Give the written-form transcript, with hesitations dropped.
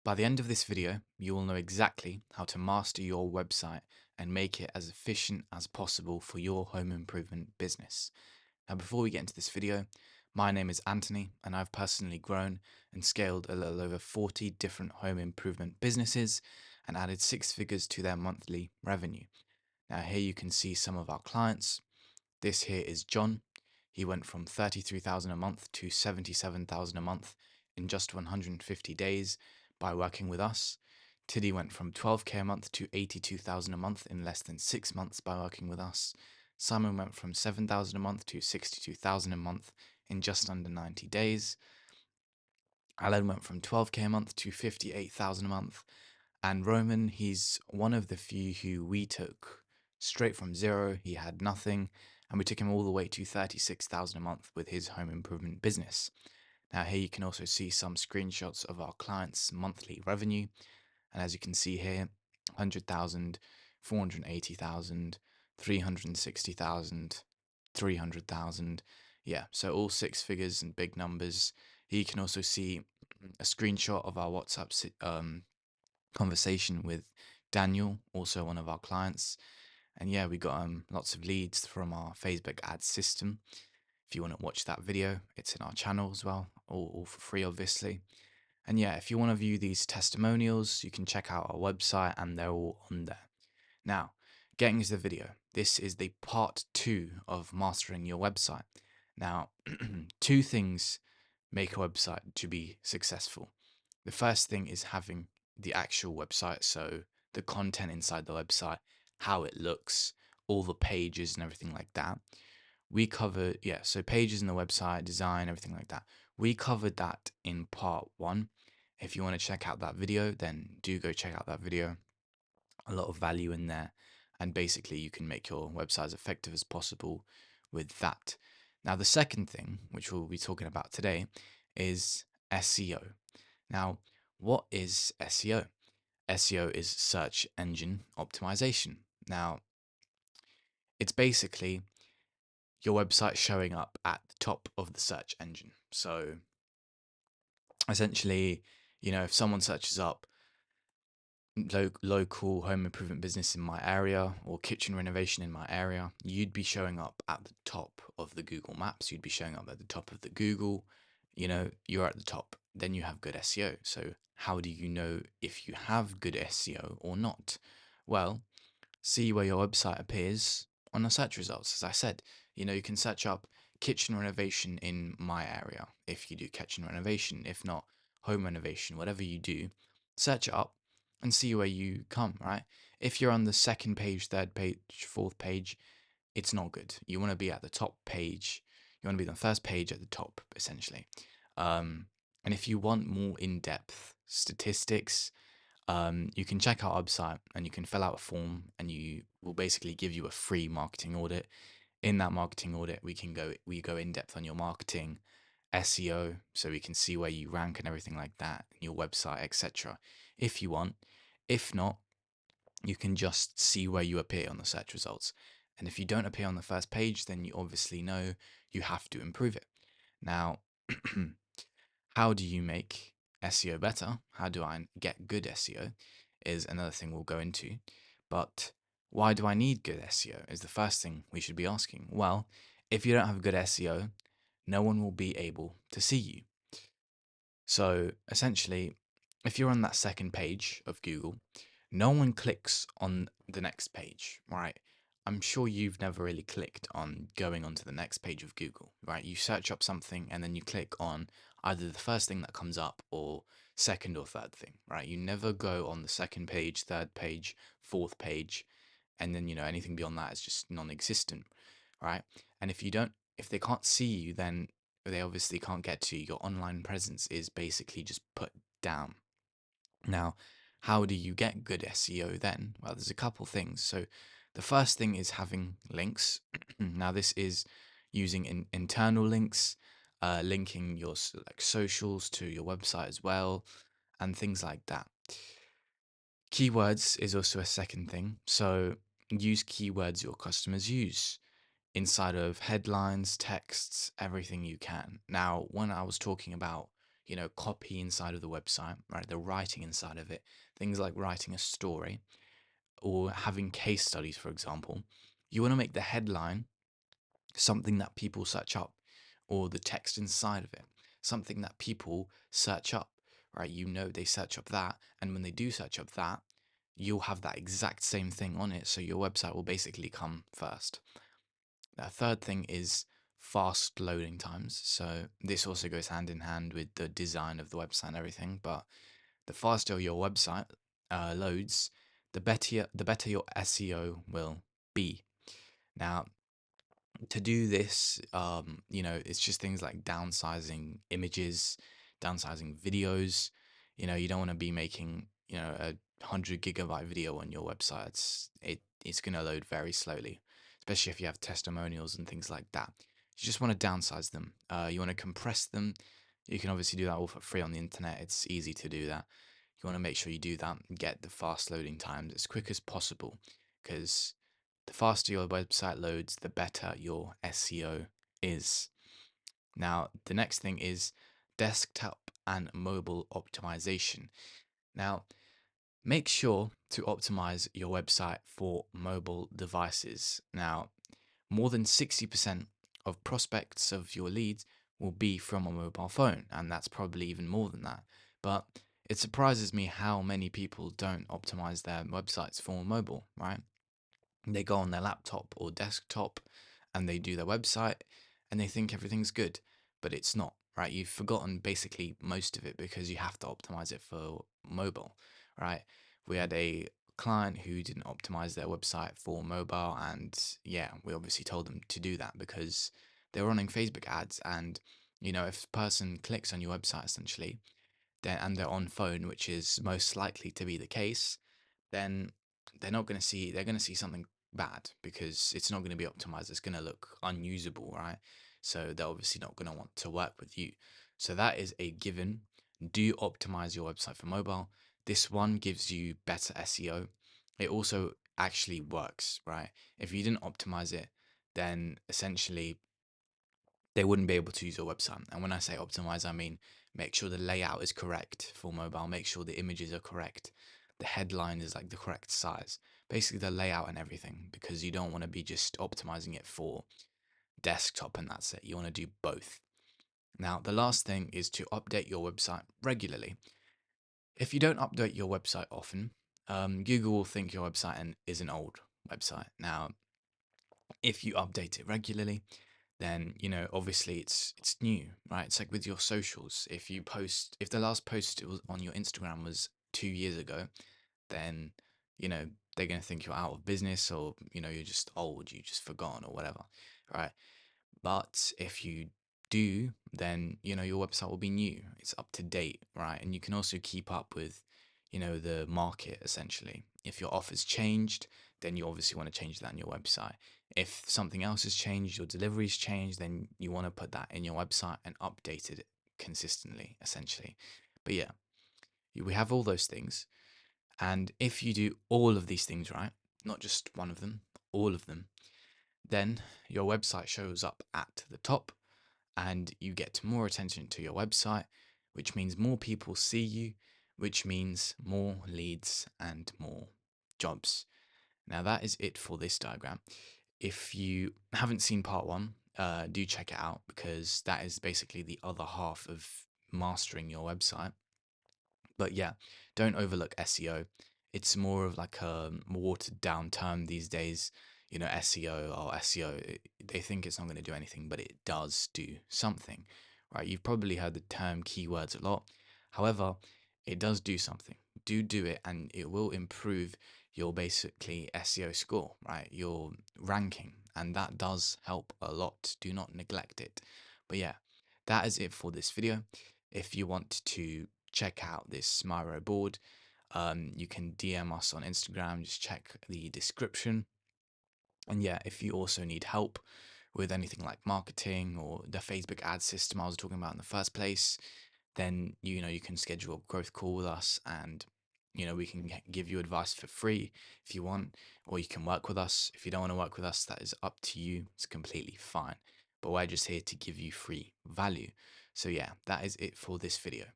By the end of this video, you will know exactly how to master your website and make it as efficient as possible for your home improvement business. Now, before we get into this video, my name is Anthony, and I've personally grown and scaled a little over 40 different home improvement businesses and added six figures to their monthly revenue. Now, here you can see some of our clients. This here is John. He went from 33,000 a month to 77,000 a month in just 150 days by working with us. Tiddy went from 12k a month to 82,000 a month in less than 6 months by working with us. Simon went from 7,000 a month to 62,000 a month in just under 90 days. Alan went from 12k a month to 58,000 a month. And Roman, he's one of the few who we took straight from zero. He had nothing, and we took him all the way to 36,000 a month with his home improvement business. Now here you can also see some screenshots of our clients' monthly revenue. And as you can see here, 100,000, 480,000, 360,000, 300,000. Yeah, so all six figures and big numbers. Here you can also see a screenshot of our WhatsApp conversation with Daniel, also one of our clients. And yeah, we got lots of leads from our Facebook ads system. If you want to watch that video, it's in our channel as well, all for free, obviously. And yeah, if you want to view these testimonials, you can check out our website and they're all on there. Now, getting into the video, this is the part 2 of mastering your website. Now, two things make a website to be successful. The first thing is having the actual website, so the content inside the website, how it looks, all the pages and everything like that. We covered, yeah, so pages in the website, design, everything like that. We covered that in part 1. If you want to check out that video, then do go check out that video. A lot of value in there. And basically, you can make your website as effective as possible with that. Now, the second thing, which we'll be talking about today, is SEO. Now, what is SEO? SEO is search engine optimization. Now, it's basically your website showing up at the top of the search engine. So essentially, if someone searches up local home improvement business in my area or kitchen renovation in my area, you'd be showing up at the top of the Google Maps. You'd be showing up at the top of the Google. You're at the top. Then you have good SEO. So how do you know if you have good SEO or not? Well, see where your website appears on the search results. As I said, you can search up kitchen renovation in my area if you do kitchen renovation. If not, home renovation, whatever you do, search it up and see where you come, right? If you're on the second page, third page, fourth page, it's not good. You want to be at the top page. You want to be on the first page at the top, essentially. And if you want more in-depth statistics, you can check out our website and you can fill out a form and you will basically give you a free marketing audit. In that marketing audit, we go in depth on your marketing, SEO, so we can see where you rank and everything like that, your website, etc. If you want. If not, you can just see where you appear on the search results. And if you don't appear on the first page, then you obviously know you have to improve it. Now, how do you make SEO better? How do I get good SEO? Is another thing we'll go into. But why do I need good SEO? Is the first thing we should be asking. Well, if you don't have good SEO, no one will be able to see you. So essentially, if you're on that second page of Google, no one clicks on the next page, right? I'm sure you've never really clicked on going onto the next page of Google, right? You search up something and then you click on either the first thing that comes up or second or third thing, right? You never go on the second page, third page, fourth page, and then, anything beyond that is just non-existent, right? And if they can't see you, then they obviously can't get to you. Your online presence is basically just put down. Now, how do you get good SEO then? Well, there's a couple things. So the first thing is having links. Now, this is using internal links, linking your socials to your website as well, and things like that. Keywords is also a second thing. So use keywords your customers use inside of headlines, texts, everything you can. Now, when I was talking about copy inside of the website, right? The writing inside of it, things like writing a story or having case studies, for example. You want to make the headline something that people search up, or the text inside of it, something that people search up, right? They search up that, and when they do search up that, you'll have that exact same thing on it. So your website will basically come first. The third thing is fast loading times. So this also goes hand in hand with the design of the website and everything. But the faster your website loads, the better your SEO will be. Now, to do this, it's just things like downsizing images, downsizing videos. You don't want to be making, a 100 GB video on your website. It's gonna load very slowly, especially if you have testimonials and things like that. You just want to downsize them. You want to compress them. You can obviously do that all for free on the internet. It's easy to do that. You want to make sure you do that and get the fast loading times as quick as possible, because the faster your website loads, the better your SEO is. Now, the next thing is desktop and mobile optimization. Now, make sure to optimize your website for mobile devices. Now, more than 60% of prospects of your leads will be from a mobile phone, and that's probably even more than that. But it surprises me how many people don't optimize their websites for mobile, right? They go on their laptop or desktop and they do their website and they think everything's good, but it's not, right? You've forgotten basically most of it because you have to optimize it for mobile, right? We had a client who didn't optimize their website for mobile, and yeah, we obviously told them to do that because they were running Facebook ads. And if a person clicks on your website essentially, then and they're on phone, which is most likely to be the case, then they're going to see something bad because it's not going to be optimized. It's going to look unusable, right? So they're obviously not going to want to work with you. So that is a given. Do optimize your website for mobile. This one gives you better SEO. It also actually works, right? If you didn't optimize it, then essentially they wouldn't be able to use your website. And when I say optimize, I mean make sure the layout is correct for mobile, make sure the images are correct, the headline is like the correct size, basically the layout and everything, because you don't want to be just optimizing it for desktop and that's it. You want to do both. Now, the last thing is to update your website regularly. If you don't update your website often, Google will think your website is an old website. Now, if you update it regularly, then obviously it's new, right? It's like with your socials. If the last post it was on your Instagram was 2 years ago, then you know they're gonna think you're out of business, or you're just old, you just forgotten or whatever, right? But if you do, then your website will be new. It's up to date, right? And you can also keep up with, the market essentially. If your offer's changed, then you obviously want to change that in your website. If something else has changed, your delivery's changed, then you want to put that in your website and update it consistently, essentially. But yeah, we have all those things. And if you do all of these things right, not just one of them, all of them, then your website shows up at the top and you get more attention to your website, which means more people see you, which means more leads and more jobs. Now, that is it for this diagram. If you haven't seen part one, do check it out because that is basically the other half of mastering your website. But yeah, don't overlook SEO. It's more of like a watered down term these days. SEO or SEO, they think it's not going to do anything, but it does do something, right? You've probably heard the term keywords a lot. However, it does do something. Do it, and it will improve your basically SEO score, right? Your ranking, and that does help a lot. Do not neglect it. But yeah, that is it for this video. If you want to check out this Miro board, you can DM us on Instagram. Just check the description. And yeah, if you also need help with anything like marketing or the Facebook ad system I was talking about in the first place, then you can schedule a growth call with us, and we can give you advice for free if you want, or you can work with us. If you don't want to work with us, that is up to you. It's completely fine. But we're just here to give you free value. So yeah, that is it for this video.